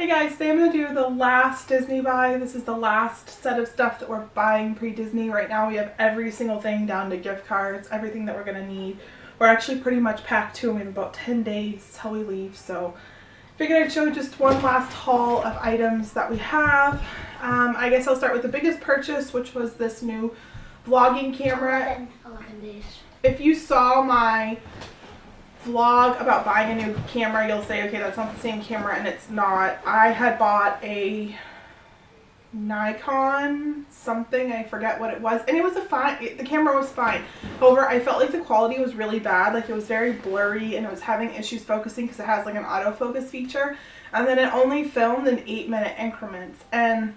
Hey guys, today I'm going to do the last Disney buy. This is the last set of stuff that we're buying pre-Disney. Right now we have every single thing down to gift cards, everything that we're going to need. We're actually pretty much packed too. We have about 10 days till we leave, so figured I'd show just one last haul of items that we have. I guess I'll start with the biggest purchase, which was this new vlogging camera. 11 days. If you saw my vlog about buying a new camera, you'll say, okay, that's not the same camera, and it's not. I had bought a Nikon something, I forget what it was, and it was the camera was fine. However, I felt like the quality was really bad. Like, it was very blurry and it was having issues focusing because it has like an autofocus feature, and then it only filmed in 8-minute increments. And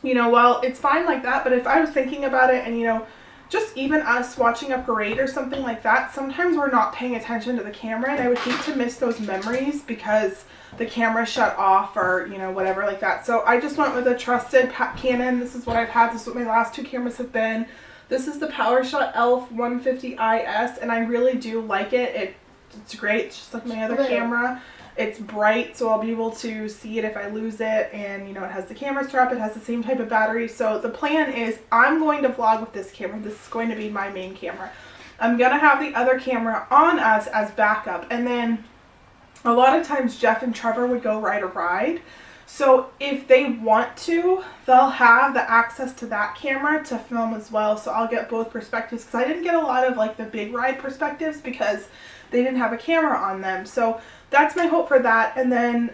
you know, well, it's fine like that, but if I was thinking about it, and you know, just even us watching a parade or something like that, sometimes we're not paying attention to the camera, and I would hate to miss those memories because the camera shut off or, you know, whatever like that. So I just went with a trusted Canon. This is what I've had. This is what my last two cameras have been. This is the PowerShot ELPH 150IS, and I really do like it. It's great. It's just like my other camera. It's bright, so I'll be able to see it if I lose it, and you know, it has the camera strap, it has the same type of battery. So the plan is I'm going to vlog with this camera. This is going to be my main camera. I'm going to have the other camera on us as backup, and then a lot of times Jeff and Trevor would go ride a ride. So if they want to, they'll have the access to that camera to film as well. So I'll get both perspectives, because I didn't get a lot of like the big ride perspectives because they didn't have a camera on them. So that's my hope for that. And then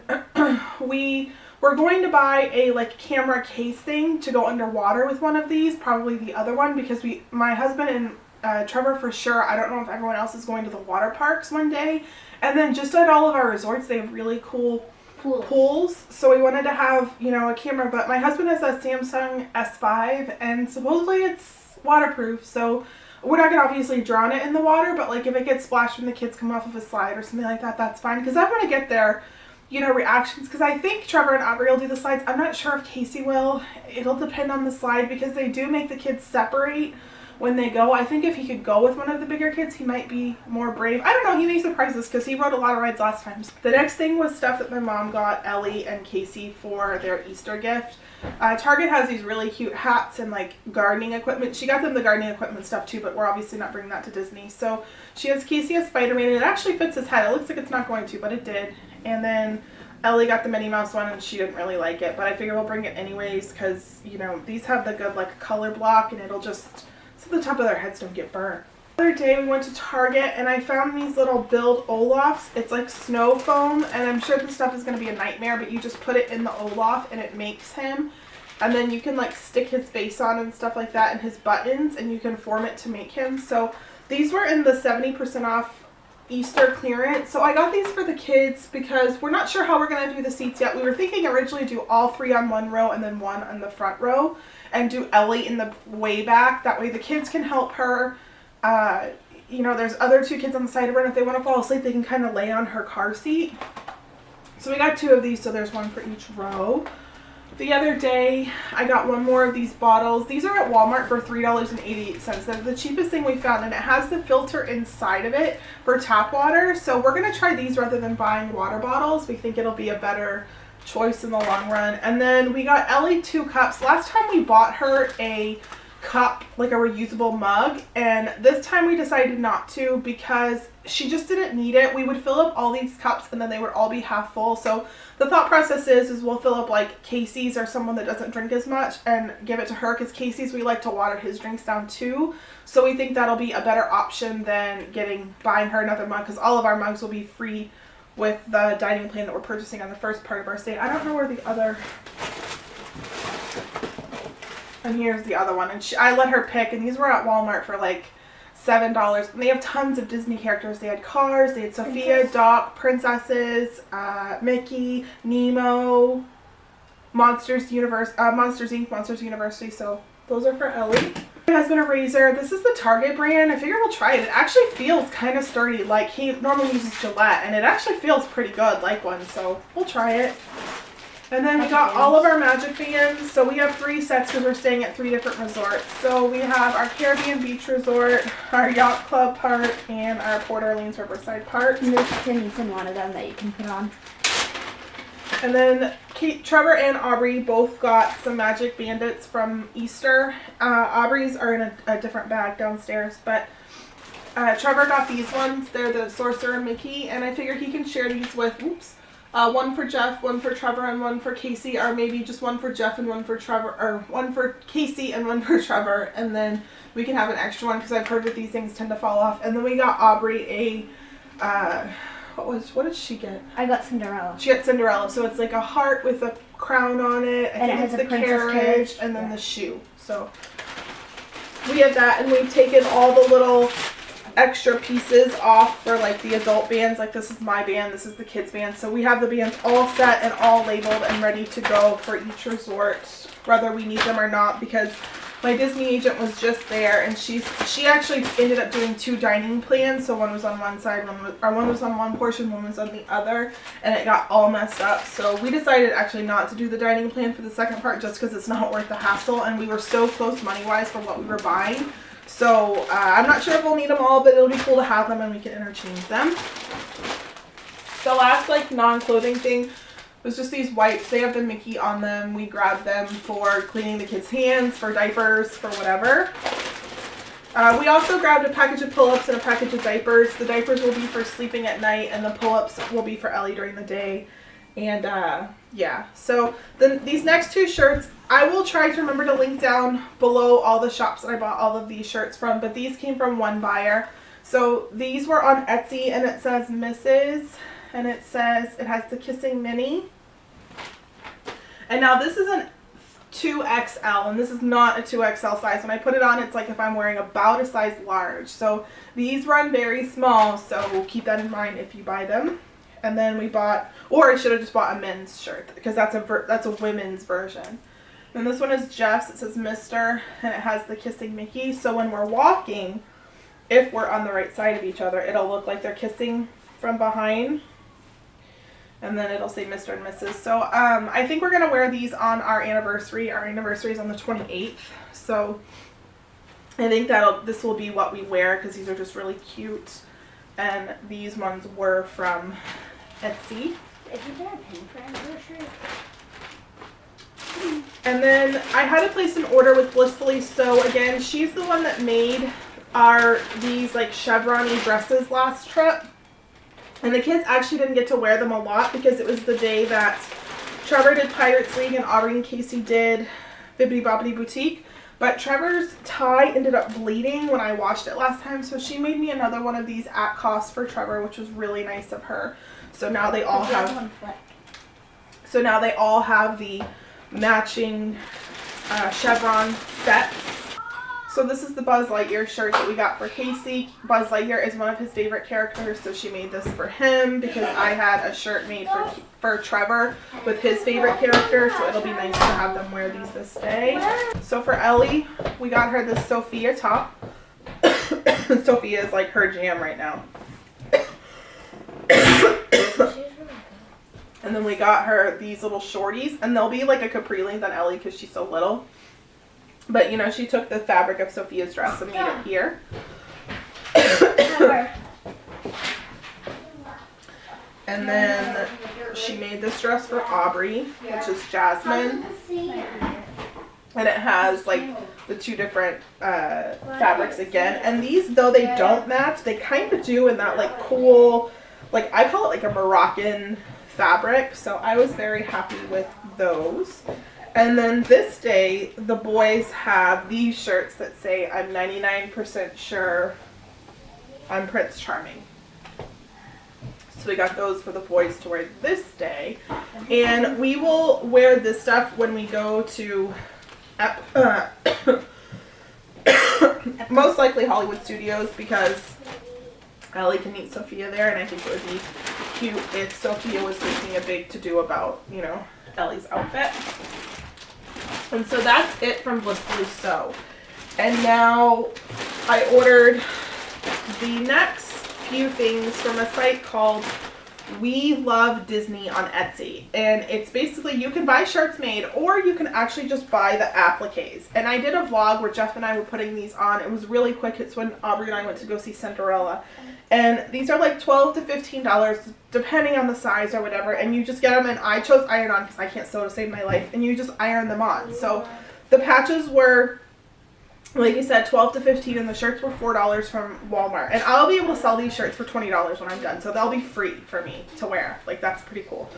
we're going to buy a like camera case thing to go underwater with one of these, probably the other one, because my husband and Trevor for sure, I don't know if everyone else is going to the water parks one day. And then just at all of our resorts, they have really cool pools. So we wanted to have, you know, a camera, but my husband has a Samsung S5 and supposedly it's waterproof. So we're not going to obviously drown it in the water, but like if it gets splashed when the kids come off of a slide or something like that, that's fine. Because I want to get their, you know, reactions. Because I think Trevor and Aubrey will do the slides. I'm not sure if Casey will. It'll depend on the slide because they do make the kids separate when they go. I think if he could go with one of the bigger kids, he might be more brave. I don't know. He may surprise us because he rode a lot of rides last time. The next thing was stuff that my mom got Ellie and Casey for their Easter gift. Target has these really cute hats and like gardening equipment. She got them the gardening equipment stuff too, but we're obviously not bringing that to Disney. So she has Casey as Spider-Man, and it actually fits his head. It looks like it's not going to, but it did. And then Ellie got the Minnie Mouse one, and she didn't really like it, but I figure we'll bring it anyways because, you know, these have the good like color block, and it'll just, so the top of their heads don't get burnt. The other day we went to Target and I found these little Build Olafs. It's like snow foam, and I'm sure this stuff is going to be a nightmare, but you just put it in the Olaf and it makes him. And then you can like stick his face on and stuff like that and his buttons, and you can form it to make him. So these were in the 70% off Easter clearance. So I got these for the kids because we're not sure how we're going to do the seats yet. We were thinking originally do all three on one row and then one on the front row, and do Ellie in the way back. That way the kids can help her. You know, there's other two kids on the side of her, and if they want to fall asleep, they can kind of lay on her car seat. So we got two of these, so there's one for each row. The other day, I got one more of these bottles. These are at Walmart for $3.88. They're the cheapest thing we found, and it has the filter inside of it for tap water. So we're going to try these rather than buying water bottles. We think it'll be a better choice in the long run. And then we got Ellie 2 cups. Last time we bought her a cup, like a reusable mug, and this time we decided not to because she just didn't need it. We would fill up all these cups and then they would all be half full. So the thought process is we'll fill up like Casey's or someone that doesn't drink as much and give it to her, because Casey's, we like to water his drinks down too. So we think that'll be a better option than buying her another mug, because all of our mugs will be free with the dining plan that we're purchasing on the first part of our stay. I don't know where the other... And here's the other one. And I let her pick, and these were at Walmart for like $7. And they have tons of Disney characters. They had Cars, they had Sophia, Doc, Princesses, Mickey, Nemo, Monsters Inc., Monsters University. So those are for Ellie. My husband a razor. This is the Target brand. I figure we'll try it. It actually feels kind of sturdy. Like, he normally uses Gillette, and it actually feels pretty good like one. So we'll try it. And then we got all of our magic bands. So we have 3 sets because we're staying at 3 different resorts. So we have our Caribbean Beach Resort, our Yacht Club part, and our Port Orleans Riverside part. And there's pins in one of them that you can put on. And then Trevor and Aubrey both got some Magic Bandits from Easter. Aubrey's are in a different bag downstairs, but Trevor got these ones. They're the Sorcerer and Mickey, and I figure he can share these with, one for Jeff, one for Trevor, and one for Casey, or maybe just one for Jeff and one for Trevor, or one for Casey and one for Trevor, and then we can have an extra one because I've heard that these things tend to fall off. And then we got Aubrey a, what did she get? I got Cinderella. She got Cinderella, so it's like a heart with a crown on it. And it has the a princess carriage, and then the shoe. So we have that, and we've taken all the little extra pieces off for like the adult bands. Like this is my band, this is the kids band. So we have the bands all set and all labeled and ready to go for each resort, whether we need them or not, because my Disney agent was just there, and she actually ended up doing 2 dining plans. So one was on one side, one was on one portion, one was on the other, and it got all messed up. So we decided actually not to do the dining plan for the second part just because it's not worth the hassle, and we were so close money-wise for what we were buying. So I'm not sure if we'll need them all, but it'll be cool to have them and we can interchange them. The last like non-clothing thing was just these wipes. They have the Mickey on them. We grabbed them for cleaning the kids' hands, for diapers, for whatever. We also grabbed a package of pull-ups and a package of diapers. The diapers will be for sleeping at night, and the pull-ups will be for Ellie during the day. And yeah, so then these next 2 shirts, I will try to remember to link down below all the shops that I bought all of these shirts from, but these came from one buyer. So these were on Etsy, and it says Mrs., and it says it has the Kissing Minnie. And now this is an 2XL, and this is not a 2XL size. When I put it on, it's like if I'm wearing about a size large. So these run very small, so keep that in mind if you buy them. And then we bought, or I should have just bought a men's shirt because that's a women's version. And this one is Jeff's. It says Mr. and it has the Kissing Mickey. So when we're walking, if we're on the right side of each other, it'll look like they're kissing from behind. And then it'll say Mr. and Mrs. So I think we're going to wear these on our anniversary. Our anniversary is on the 28th. So I think this will be what we wear because these are just really cute. And these ones were from Etsy. Did you get a pin for anniversary? And then I had to place an order with Blissfully Sew again. She's the one that made these like chevron-y dresses last trip. And the kids actually didn't get to wear them a lot because it was the day that Trevor did Pirates League and Aubrey and Casey did Bibbidi Bobbidi Boutique. But Trevor's tie ended up bleeding when I washed it last time, so she made me another one of these at cost for Trevor, which was really nice of her. So now they all have. So now they all have the matching chevron sets. So this is the Buzz Lightyear shirt that we got for Casey. Buzz Lightyear is one of his favorite characters, so she made this for him because I had a shirt made for Trevor with his favorite character, so it'll be nice to have them wear these this day. So for Ellie, we got her this Sophia top. Sophia is like her jam right now. And then we got her these little shorties, and they'll be like a capri length on Ellie because she's so little. But, you know, she took the fabric of Sophia's dress and made it here. And then she made this dress for Aubrey, which is Jasmine. And it has, like, the 2 different fabrics again. And these, though they don't match, they kind of do in that, like, cool, like, I call it, like, a Moroccan fabric. So I was very happy with those. And then this day, the boys have these shirts that say, I'm 99% sure I'm Prince Charming. So we got those for the boys to wear this day. And we will wear this stuff when we go to, most likely Hollywood Studios, because Ellie can meet Sophia there. And I think it would be cute if Sophia was making a big to-do about, you know, Ellie's outfit. And so that's it from Blissfully Sew. And now I ordered the next few things from a site called We Love Disney on Etsy. And it's basically, you can buy shirts made, or you can actually just buy the appliques. And I did a vlog where Jeff and I were putting these on. It was really quick. It's when Aubrey and I went to go see Cinderella. And these are like $12 to $15 depending on the size or whatever, and you just get them, and I chose iron-on because I can't sew to save my life, and you just iron them on. So the patches were, like you said, $12 to $15, and the shirts were $4 from Walmart. And I'll be able to sell these shirts for $20 when I'm done, so they'll be free for me to wear. Like, that's pretty cool.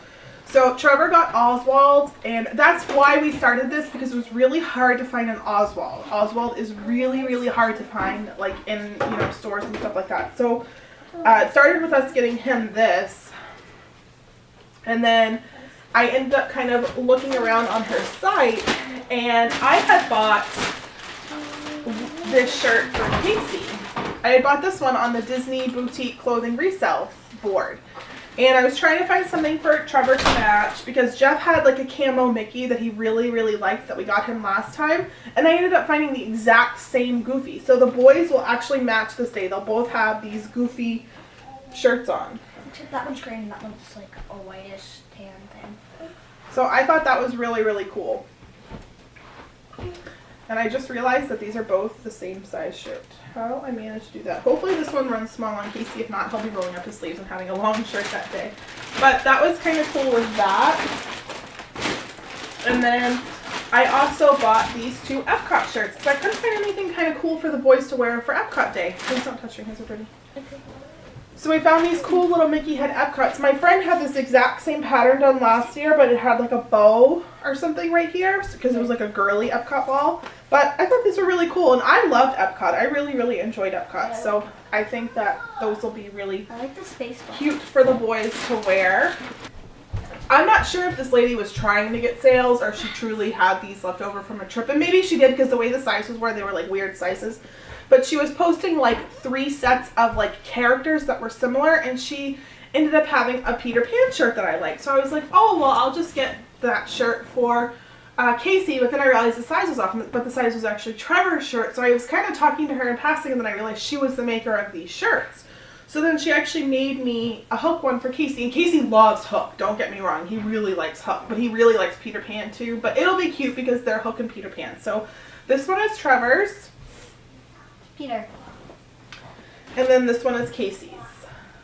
So Trevor got Oswald, and that's why we started this, because it was really hard to find an Oswald. Oswald is really, really hard to find, like, in, you know, stores and stuff like that. So it started with us getting him this, and then I ended up kind of looking around on her site, and I had bought this shirt for Casey. I had bought this one on the Disney Boutique Clothing Resale board. And I was trying to find something for Trevor to match because Jeff had like a camo Mickey that he really, really liked that we got him last time. And I ended up finding the exact same Goofy. So the boys will actually match this day. They'll both have these Goofy shirts on. Except that one's green and that one's like a whitish tan thing. So I thought that was really, really cool. And I just realized that these are both the same size shirt. How I managed to do that. Hopefully this one runs small on Casey. If not, he'll be rolling up his sleeves and having a long shirt that day. But that was kind of cool with that. And then I also bought these two Epcot shirts because I couldn't find anything kind of cool for the boys to wear for Epcot Day. Please don't touch your hands, are pretty. Okay. So we found these cool little Mickey head Epcots. My friend had this exact same pattern done last year, but it had like a bow or something right here because it was like a girly Epcot ball. But I thought these were really cool, and I loved Epcot. I really, really enjoyed Epcot. So I think that those will be really I like the space ball. cute for the boys to wear. I'm not sure if this lady was trying to get sales or she truly had these left over from a trip. And maybe she did because the way the sizes were, they were like weird sizes. But she was posting like 3 sets of like characters that were similar, and she ended up having a Peter Pan shirt that I liked. So I was like, oh, well, I'll just get that shirt for Casey, but then I realized the size was off, but the size was actually Trevor's shirt. So I was kind of talking to her in passing, and then I realized she was the maker of these shirts. So then she actually made me a Hook one for Casey, and Casey loves Hook, don't get me wrong. He really likes Hook, but he really likes Peter Pan too. But it'll be cute because they're Hook and Peter Pan. So this one is Trevor's. Peter. And then this one is Casey's.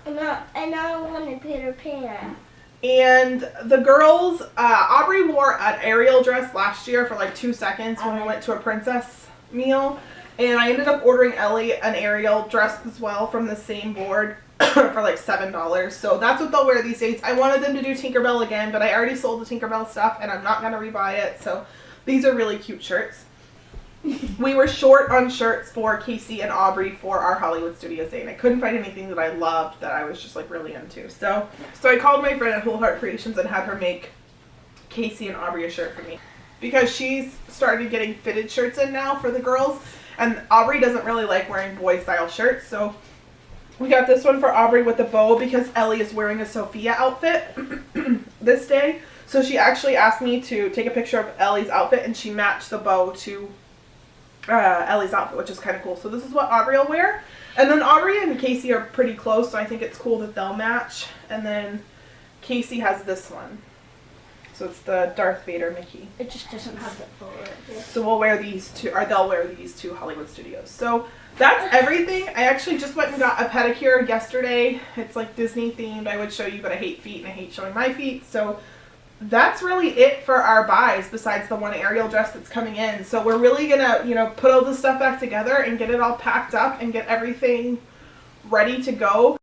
And I wanted Peter Pan. And the girls, Aubrey wore an Ariel dress last year for like 2 seconds when we went to a princess meal. And I ended up ordering Ellie an Ariel dress as well from the same board for like $7. So that's what they'll wear these days. I wanted them to do Tinkerbell again, but I already sold the Tinkerbell stuff and I'm not going to rebuy it. So these are really cute shirts. We were short on shirts for Casey and Aubrey for our Hollywood Studios Day, and I couldn't find anything that I loved that I was just like really into. So I called my friend at Whole Heart Creations and had her make Casey and Aubrey a shirt for me because she's started getting fitted shirts in now for the girls, and Aubrey doesn't really like wearing boy style shirts. So we got this one for Aubrey with the bow because Ellie is wearing a Sophia outfit this day. So she actually asked me to take a picture of Ellie's outfit, and she matched the bow to Ellie's outfit, which is kind of cool. So this is what Aubrey will wear. And then Aubrey and Casey are pretty close, so I think it's cool that they'll match. And then Casey has this one. So it's the Darth Vader Mickey. It just doesn't have the bow right here. So we'll wear these two, or they'll wear these two Hollywood Studios. So that's everything. I actually just went and got a pedicure yesterday. It's like Disney themed. I would show you, but I hate feet and I hate showing my feet. So that's really it for our buys besides the one Ariel dress that's coming in. So we're really gonna, you know, put all this stuff back together and get it all packed up and get everything ready to go.